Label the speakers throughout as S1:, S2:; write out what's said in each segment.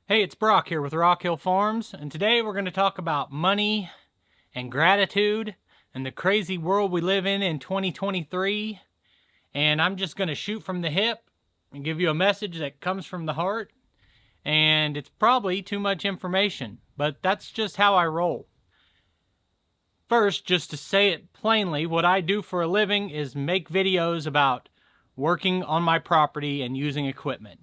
S1: Hey, it's Brock here with Rock Hill Farms, and today we're going to talk about money and gratitude and the crazy world we live in 2023. And I'm just going to shoot from the hip and give you a message that comes from the heart. And it's probably too much information, but that's just how I roll. First, just to say it plainly, what I do for a living is make videos about working on my property and using equipment.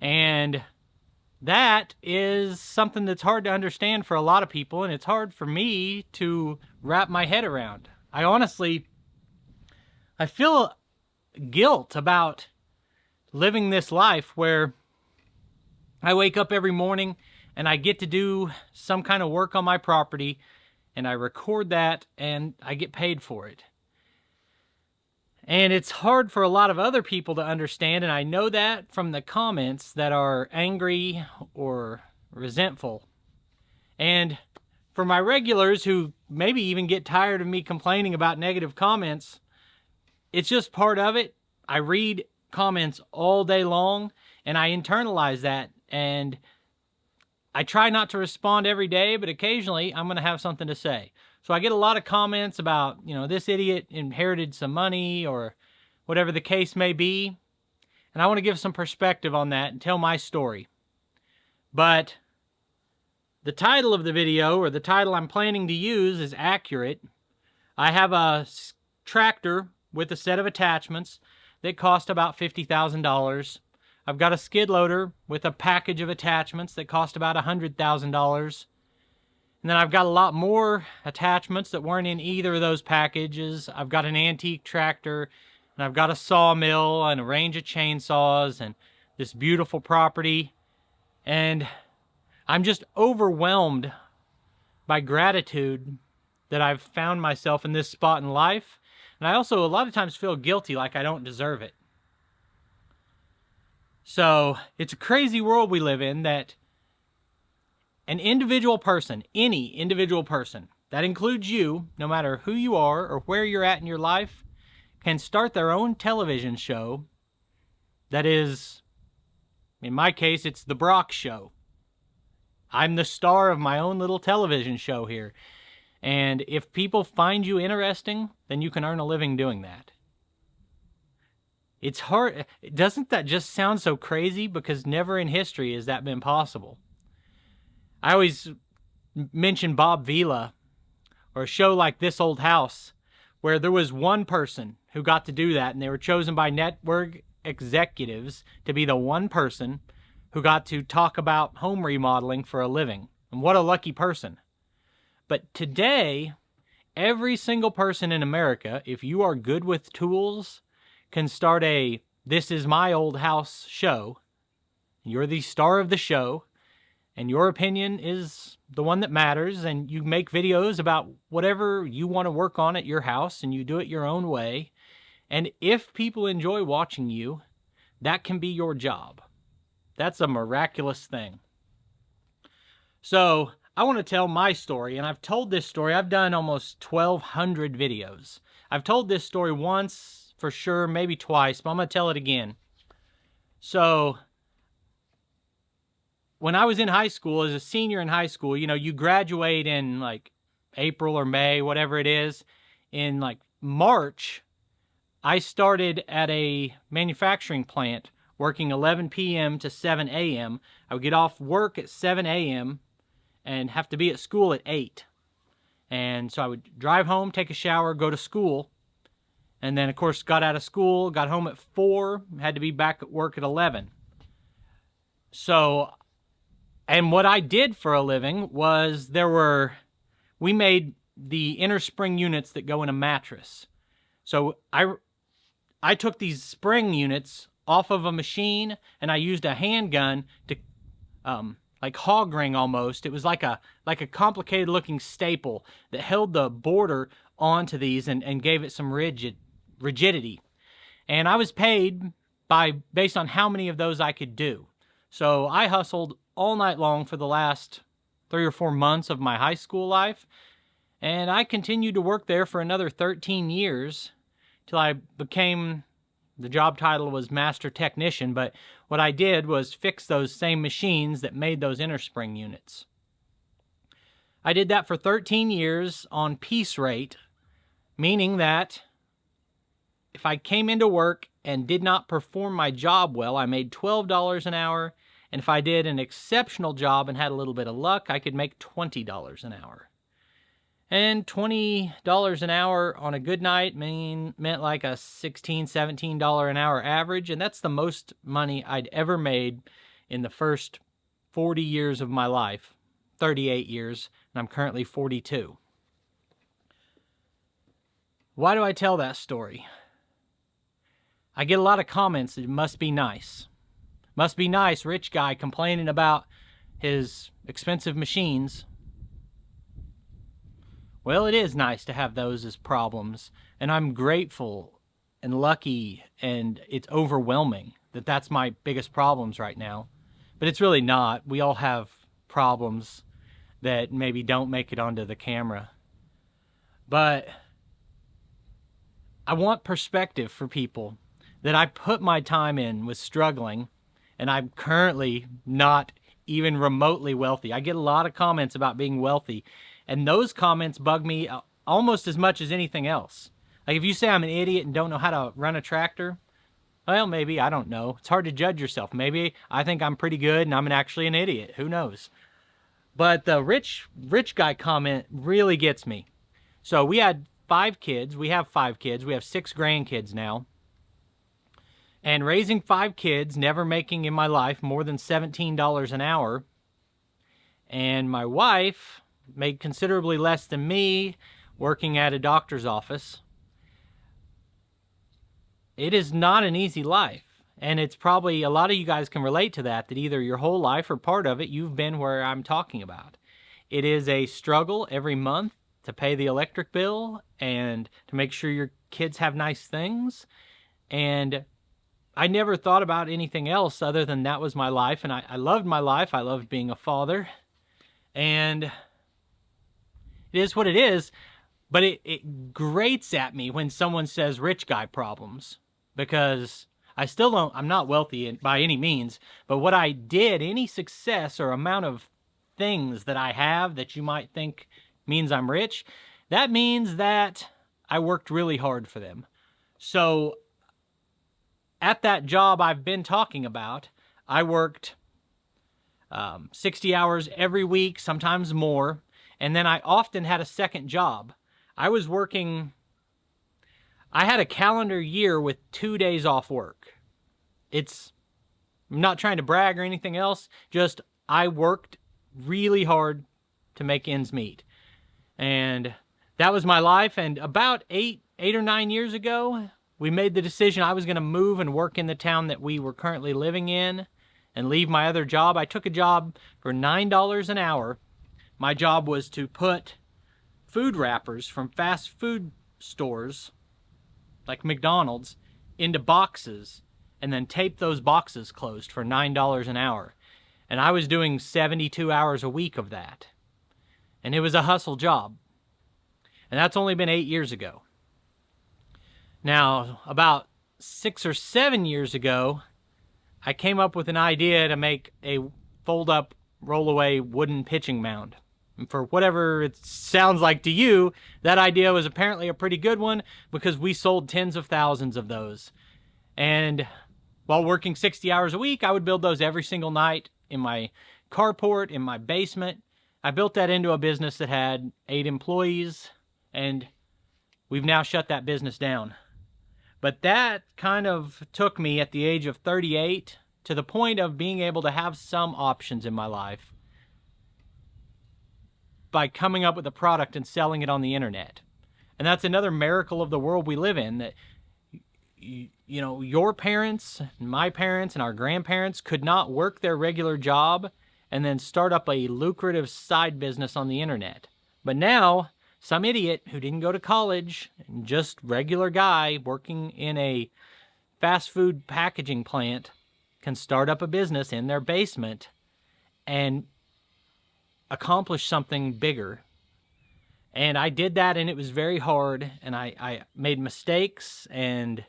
S1: And that is something that's hard to understand for a lot of people, and it's hard for me to wrap my head around. I feel guilt about living this life where I wake up every morning and I get to do some kind of work on my property, and I record that and I get paid for it. And it's hard for a lot of other people to understand, and I know that from the comments that are angry or resentful. And for my regulars who maybe even get tired of me complaining about negative comments, it's just part of it. I read comments all day long, and I internalize that, and I try not to respond every day, but occasionally I'm going to have something to say. So I get a lot of comments about, this idiot inherited some money or whatever the case may be. And I want to give some perspective on that and tell my story. But the title of the video, or the title I'm planning to use, is accurate. I have a tractor with a set of attachments that cost about $50,000. I've got a skid loader with a package of attachments that cost about $100,000. And then I've got a lot more attachments that weren't in either of those packages. I've got an antique tractor, and I've got a sawmill and a range of chainsaws and this beautiful property. And I'm just overwhelmed by gratitude that I've found myself in this spot in life. And I also a lot of times feel guilty, like I don't deserve it. So it's a crazy world we live in, that an individual person, any individual person, that includes you, no matter who you are or where you're at in your life, can start their own television show that is, in my case, it's the Brock Show. I'm the star of my own little television show here. And if people find you interesting, then you can earn a living doing that. It's hard. Doesn't that just sound so crazy? Because never in history has that been possible. I always mention Bob Vila, or a show like This Old House, where there was one person who got to do that, and they were chosen by network executives to be the one person who got to talk about home remodeling for a living. And what a lucky person. But today, every single person in America, if you are good with tools, can start a This Is My Old House show. You're the star of the show, and your opinion is the one that matters, and you make videos about whatever you want to work on at your house, and you do it your own way. And if people enjoy watching you, that can be your job. That's a miraculous thing. So I want to tell my story, and I've told this story. I've done almost 1,200 videos. I've told this story once for sure, maybe twice, but I'm going to tell it again. So when I was in high school, as a senior in high school, you graduate in like April or May, whatever it is. In like March, I started at a manufacturing plant working 11 p.m. to 7 a.m. I would get off work at 7 a.m. and have to be at school at 8. And so I would drive home, take a shower, go to school. And then, of course, got out of school, got home at 4, had to be back at work at 11. So, and what I did for a living was we made the inner spring units that go in a mattress. So I took these spring units off of a machine, and I used a handgun to, like hog ring almost. It was like a complicated looking staple that held the border onto these and gave it some rigidity. And I was paid based on how many of those I could do. So I hustled all night long for the last 3 or 4 months of my high school life. And I continued to work there for another 13 years till I became The job title was master technician, but what I did was fix those same machines that made those innerspring units. I did that for 13 years on piece rate, meaning that if I came into work and did not perform my job well, I made $12 an hour, and if I did an exceptional job and had a little bit of luck, I could make $20 an hour. And $20 an hour on a good night meant like a $16, $17 an hour average, and that's the most money I'd ever made in the first 40 years of my life, 38 years, and I'm currently 42. Why do I tell that story? I get a lot of comments that it must be nice. Must be nice, rich guy complaining about his expensive machines. Well, it is nice to have those as problems, and I'm grateful and lucky, and it's overwhelming that that's my biggest problems right now. But it's really not. We all have problems that maybe don't make it onto the camera. But I want perspective for people that I put my time in with struggling, and I'm currently not even remotely wealthy. I get a lot of comments about being wealthy, and those comments bug me almost as much as anything else. Like if you say I'm an idiot and don't know how to run a tractor, well, maybe, I don't know. It's hard to judge yourself. Maybe I think I'm pretty good and I'm actually an idiot. Who knows? But the rich guy comment really gets me. So we had 5 kids. We have 5 kids. We have 6 grandkids now. And raising 5 kids, never making in my life more than $17 an hour. And my wife made considerably less than me working at a doctor's office. It is not an easy life. And it's probably, a lot of you guys can relate to that either your whole life or part of it, you've been where I'm talking about. It is a struggle every month to pay the electric bill and to make sure your kids have nice things. And I never thought about anything else other than that was my life. And I loved my life. I loved being a father. And it is what it is. But it grates at me when someone says rich guy problems. Because I still don't, I'm not wealthy by any means. But what I did, any success or amount of things that I have that you might think means I'm rich, that means that I worked really hard for them. So at that job I've been talking about, I worked 60 hours every week, sometimes more. And then I often had a second job. I was working, I had a calendar year with 2 days off work. I'm not trying to brag or anything else, just I worked really hard to make ends meet. And that was my life. And about 8 or 9 years ago, we made the decision I was going to move and work in the town that we were currently living in and leave my other job. I took a job for $9 an hour. My job was to put food wrappers from fast food stores like McDonald's into boxes and then tape those boxes closed for $9 an hour. And I was doing 72 hours a week of that. And it was a hustle job. And that's only been 8 years ago. Now, about 6 or 7 years ago, I came up with an idea to make a fold-up, roll-away wooden pitching mound. And for whatever it sounds like to you, that idea was apparently a pretty good one because we sold tens of thousands of those. And while working 60 hours a week, I would build those every single night in my carport, in my basement. I built that into a business that had 8 employees, and we've now shut that business down. But that kind of took me at the age of 38 to the point of being able to have some options in my life by coming up with a product and selling it on the internet. And that's another miracle of the world we live in, that you know, your parents, my parents, and our grandparents could not work their regular job and then start up a lucrative side business on the internet. But now, some idiot who didn't go to college, just regular guy working in a fast food packaging plant, can start up a business in their basement and accomplish something bigger. And I did that, and it was very hard, and I made mistakes, and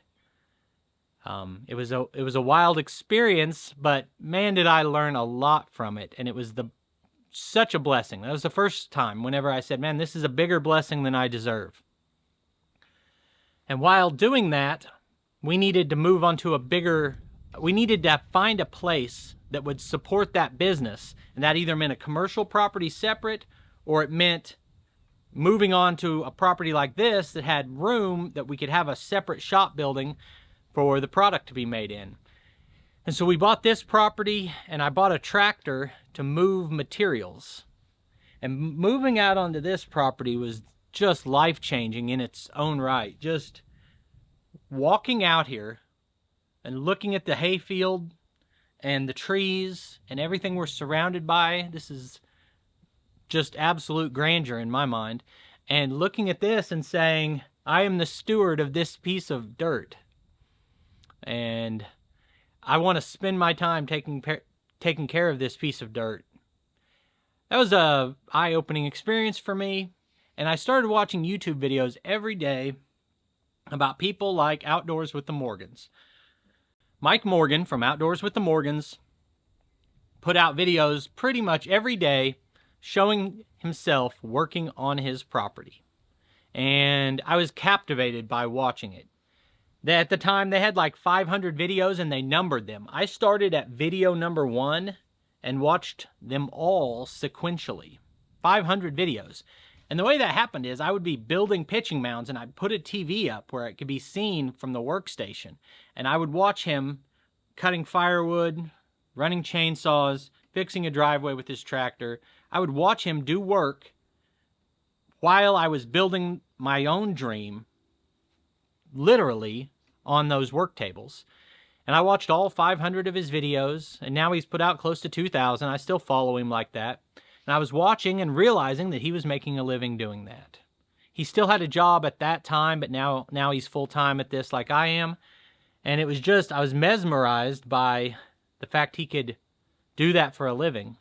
S1: It was a wild experience, but man, did I learn a lot from it, and it was such a blessing. That was the first time whenever I said, man, this is a bigger blessing than I deserve. And while doing that, we needed to move on to we needed to find a place that would support that business. And that either meant a commercial property separate, or it meant moving on to a property like this that had room that we could have a separate shop building for the product to be made in. And so we bought this property, and I bought a tractor to move materials. And moving out onto this property was just life-changing in its own right. Just walking out here and looking at the hayfield and the trees and everything we're surrounded by, this is just absolute grandeur in my mind. And looking at this and saying, I am the steward of this piece of dirt. And I want to spend my time taking care of this piece of dirt. That was a eye-opening experience for me, and I started watching YouTube videos every day about people like Outdoors with the Morgans. Mike Morgan from Outdoors with the Morgans put out videos pretty much every day showing himself working on his property. And I was captivated by watching it. At the time, they had like 500 videos and they numbered them. I started at video number 1 and watched them all sequentially. 500 videos. And the way that happened is I would be building pitching mounds, and I'd put a TV up where it could be seen from the workstation. And I would watch him cutting firewood, running chainsaws, fixing a driveway with his tractor. I would watch him do work while I was building my own dream, literally on those work tables. And I watched all 500 of his videos, and now he's put out close to 2,000. I still follow him like that. And I was watching and realizing that he was making a living doing that. He still had a job at that time, but now he's full-time at this like I am. And it was just, I was mesmerized by the fact he could do that for a living.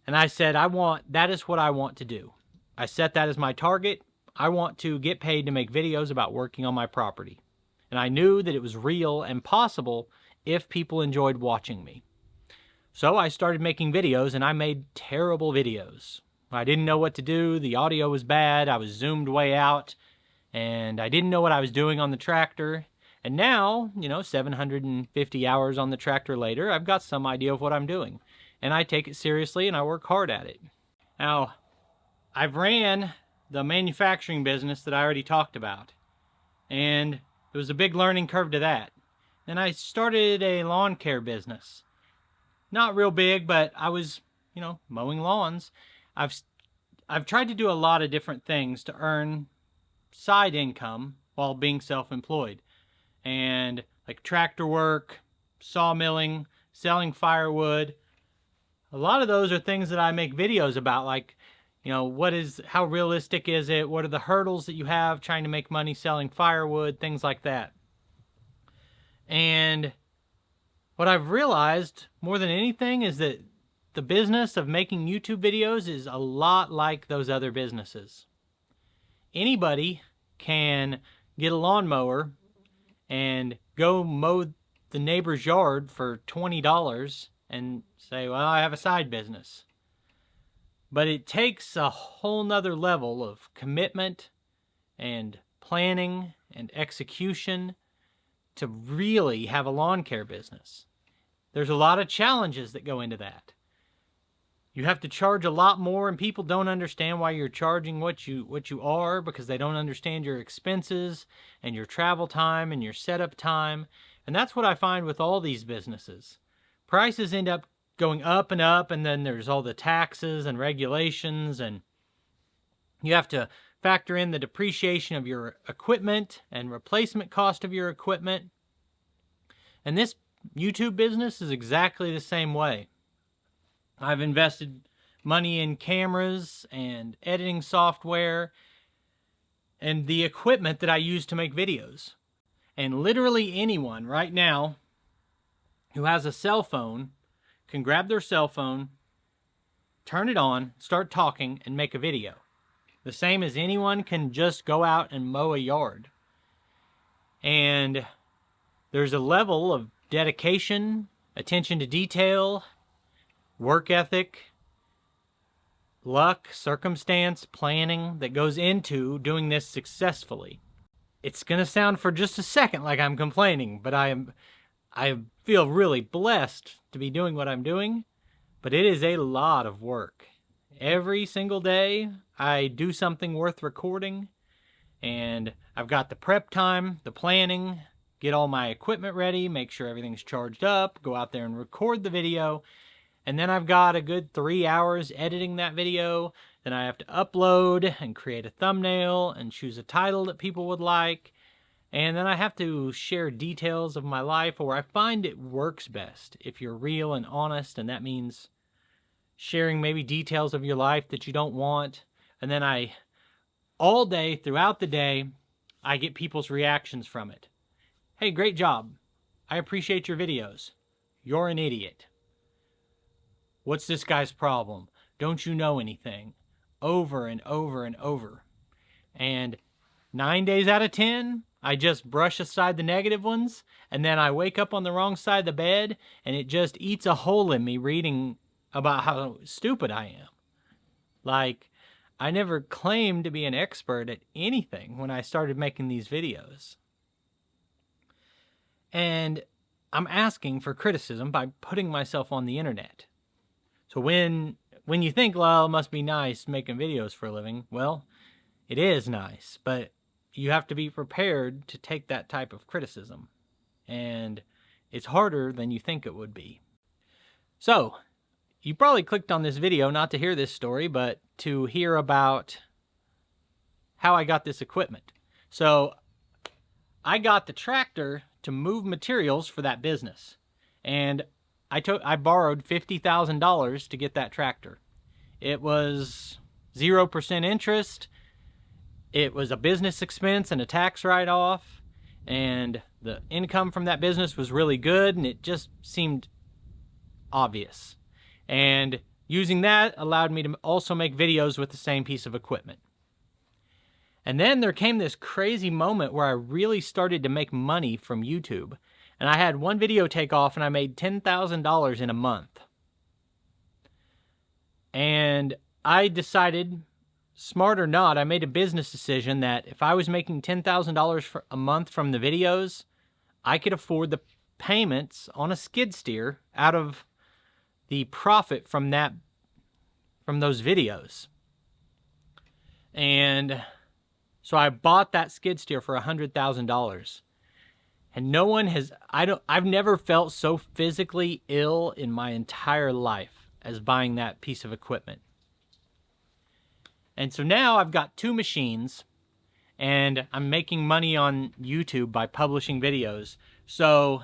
S1: And I said, that is what I want to do. I set that as my target. I want to get paid to make videos about working on my property. And I knew that it was real and possible if people enjoyed watching me. So I started making videos, and I made terrible videos. I didn't know what to do. The audio was bad. I was zoomed way out, and I didn't know what I was doing on the tractor. And now, 750 hours on the tractor later, I've got some idea of what I'm doing. And I take it seriously, and I work hard at it. Now, I've ran the manufacturing business that I already talked about. And it was a big learning curve to that. Then I started a lawn care business. Not real big, but I was, mowing lawns. I've tried to do a lot of different things to earn side income while being self-employed. And like tractor work, sawmilling, selling firewood. A lot of those are things that I make videos about, like, how realistic is it? What are the hurdles that you have trying to make money selling firewood? Things like that. And what I've realized more than anything is that the business of making YouTube videos is a lot like those other businesses. Anybody can get a lawnmower and go mow the neighbor's yard for $20 and say, well, I have a side business. But it takes a whole nother level of commitment and planning and execution to really have a lawn care business. There's a lot of challenges that go into that. You have to charge a lot more, and people don't understand why you're charging what you are, because they don't understand your expenses and your travel time and your setup time. And that's what I find with all these businesses. Prices end up going up, and then there's all the taxes and regulations, and you have to factor in the depreciation of your equipment and replacement cost of your equipment. And this YouTube business is exactly the same way. I've invested money in cameras and editing software and the equipment that I use to make videos. And literally anyone right now who has a cell phone can grab their cell phone, turn it on, start talking, and make a video. The same as anyone can just go out and mow a yard. And there's a level of dedication, attention to detail, work ethic, luck, circumstance, planning that goes into doing this successfully. It's going to sound for just a second like I'm complaining, but I feel really blessed to be doing what I'm doing, but it is a lot of work. Every single day I do something worth recording, and I've got the prep time, the planning, get all my equipment ready, make sure everything's charged up, go out there and record the video, and then I've got a good 3 hours editing that video. Then I have to upload and create a thumbnail and choose a title that people would like. And then I have to share details of my life, or I find it works best if you're real and honest, and that means sharing maybe details of your life that you don't want. And then all day, throughout the day, I get people's reactions from it. Hey, great job. I appreciate your videos. You're an idiot. What's this guy's problem? Don't you know anything? Over and over and over. And 9 days out of 10, I just brush aside the negative ones, and then I wake up on the wrong side of the bed, and it just eats a hole in me reading about how stupid I am. Like, I never claimed to be an expert at anything when I started making these videos. And I'm asking for criticism by putting myself on the internet. So when you think, well, it must be nice making videos for a living, well, it is nice, but you have to be prepared to take that type of criticism. And it's harder than you think it would be. So, you probably clicked on this video not to hear this story, but to hear about how I got this equipment. So, I got the tractor to move materials for that business. And I borrowed $50,000 to get that tractor. It was 0% interest. It was a business expense and a tax write-off. And the income from that business was really good, and it just seemed obvious. And using that allowed me to also make videos with the same piece of equipment. And then there came this crazy moment where I really started to make money from YouTube. And I had one video take off, and I made $10,000 in a month. And I decided, smart or not, I made a business decision that if I was making $10,000 a month from the videos, I could afford the payments on a skid steer out of the profit from those videos. And so I bought that skid steer for $100,000. And no one has, I've never felt so physically ill in my entire life as buying that piece of equipment. And so now I've got 2 machines, and I'm making money on YouTube by publishing videos. So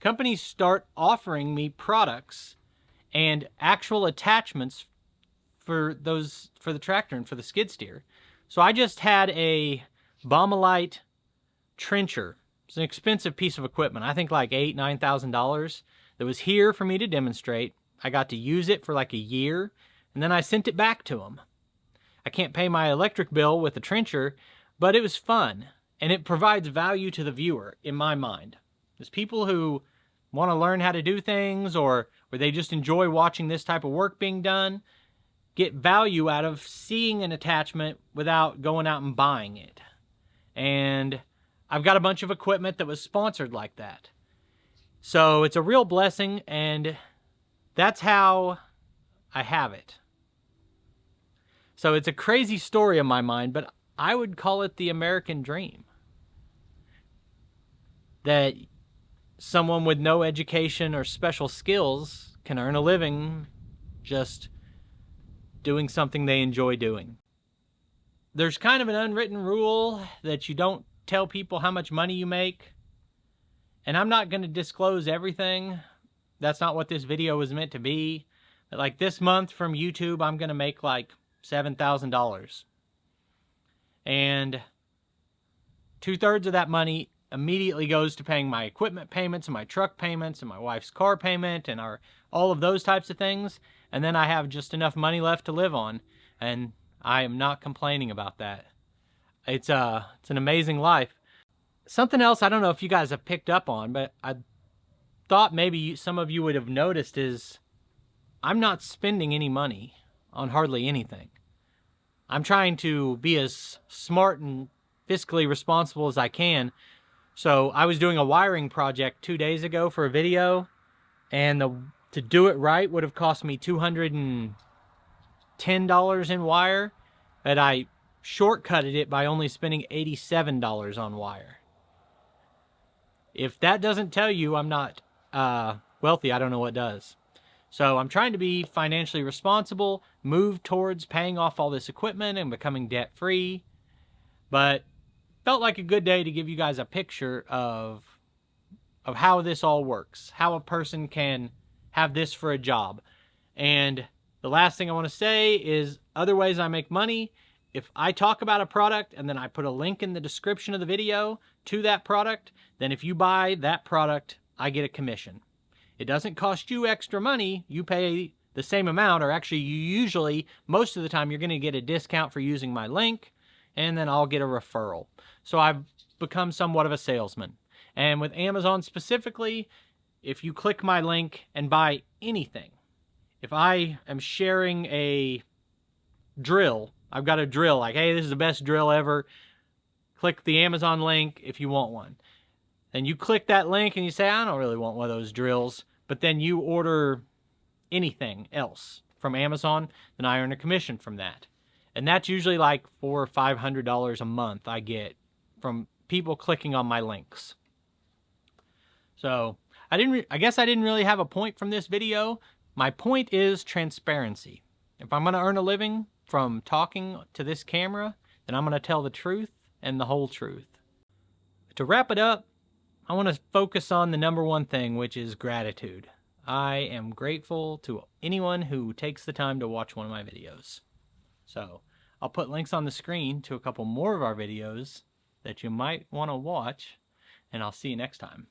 S1: companies start offering me products and actual attachments for the tractor and for the skid steer. So I just had a Bommalite trencher. It's an expensive piece of equipment. I think like $8,000, $9,000. That was here for me to demonstrate. I got to use it for like a year, and then I sent it back to them. I can't pay my electric bill with the trencher, but it was fun, and it provides value to the viewer, in my mind. There's people who want to learn how to do things, or they just enjoy watching this type of work being done, get value out of seeing an attachment without going out and buying it. And I've got a bunch of equipment that was sponsored like that. So it's a real blessing, and that's how I have it. So it's a crazy story in my mind, but I would call it the American dream. That someone with no education or special skills can earn a living just doing something they enjoy doing. There's kind of an unwritten rule that you don't tell people how much money you make. And I'm not going to disclose everything. That's not what this video was meant to be. But like this month from YouTube, I'm going to make like $7,000. And 2/3 of that money immediately goes to paying my equipment payments and my truck payments and my wife's car payment and all of those types of things. And then I have just enough money left to live on. And I am not complaining about that. It's an amazing life. something else I don't know if you guys have picked up on, but I thought maybe some of you would have noticed is I'm not spending any money on hardly anything. I'm trying to be as smart and fiscally responsible as I can. So I was doing a wiring project 2 days ago for a video, and to do it right would have cost me $210 in wire, but I shortcutted it by only spending $87 on wire. If that doesn't tell you I'm not wealthy, I don't know what does. So I'm trying to be financially responsible, move towards paying off all this equipment and becoming debt-free, but felt like a good day to give you guys a picture of how this all works, how a person can have this for a job. And the last thing I want to say is other ways I make money. If I talk about a product and then I put a link in the description of the video to that product, then if you buy that product, I get a commission. It doesn't cost you extra money. You pay the same amount, or actually you usually, most of the time, you're going to get a discount for using my link, and then I'll get a referral. So I've become somewhat of a salesman. And with Amazon specifically, if you click my link and buy anything, if I am sharing a drill, I've got a drill, like, hey, this is the best drill ever, click the Amazon link if you want one. Then you click that link and you say, I don't really want one of those drills, but then you order anything else from Amazon, then I earn a commission from that. And that's usually like $400 or $500 a month I get from people clicking on my links. So I guess I didn't really have a point from this video. My point is transparency. If I'm going to earn a living from talking to this camera, then I'm going to tell the truth and the whole truth. To wrap it up, I want to focus on the number one thing, which is gratitude. I am grateful to anyone who takes the time to watch one of my videos. So I'll put links on the screen to a couple more of our videos that you might want to watch, and I'll see you next time.